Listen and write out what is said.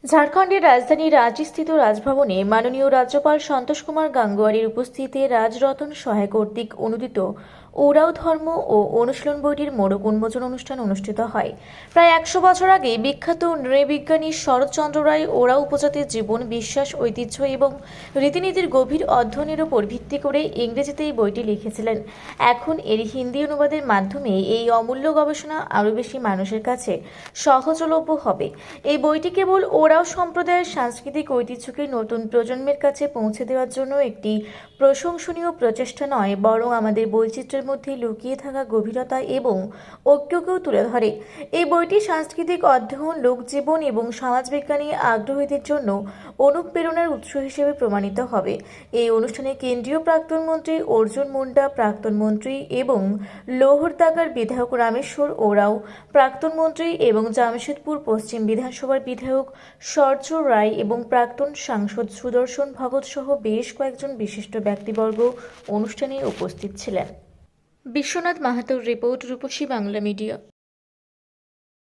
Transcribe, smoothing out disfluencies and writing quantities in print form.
ঝাড়খণ্ডের রাজধানী রাঁচিস্থিত রাজভবনে মাননীয় রাজ্যপাল সন্তোষ কুমার গাঙ্গুয়ারের উপস্থিতিতে রাজরতন সহায় কর্তৃক অনুদিত ওরাও ধর্ম ও অনুশীলন বইটির মোড়ক উন্মোচন অনুষ্ঠান অনুষ্ঠিত হয়। প্রায় 100 বছর আগে বিখ্যাত নৃবিজ্ঞানী শরৎচন্দ্র রায় ওরাও উপজাতির জীবন, বিশ্বাস, ঐতিহ্য এবং রীতিনীতির গভীর অধ্যয়নের উপর ভিত্তি করে ইংরেজিতে এই বইটি লিখেছিলেন। এখন এর হিন্দি অনুবাদের মাধ্যমে এই অমূল্য গবেষণা আরও বেশি মানুষের কাছে সহজলভ্য হবে। এই বইটি কেবল ওরাও সম্প্রদায়ের সাংস্কৃতিক ঐতিহ্যকে নতুন প্রজন্মের কাছে পৌঁছে দেওয়ার জন্য একটি প্রশংসনীয় প্রচেষ্টা নয়, বরং আমাদের বৈচিত্র্যের মধ্যে লুকিয়ে থাকা গভীরতা এবং ঐক্যকেও তুলে ধরে। এই বইটি সাংস্কৃতিক অধ্যয়ন, লোকজীবন এবং সমাজবিজ্ঞানী আগ্রহীদের জন্য অনুপ্রেরণার উৎস হিসেবে প্রমাণিত হবে। এই অনুষ্ঠানে কেন্দ্রীয় প্রাক্তন মন্ত্রী অর্জুন মুন্ডা, প্রাক্তন মন্ত্রী এবং লোহরদাগার বিধায়ক রামেশ্বর ওরাও, প্রাক্তন মন্ত্রী এবং জামশেদপুর পশ্চিম বিধানসভার বিধায়ক সূর্য রায় এবং প্রাক্তন সাংসদ সুদর্শন ভগত সহ বেশ কয়েকজন বিশিষ্ট ব্যক্তিবর্গ অনুষ্ঠানে উপস্থিত ছিলেন। বিশ্বনাথ মাহাতোর রিপোর্ট, রূপসী বাংলা মিডিয়া।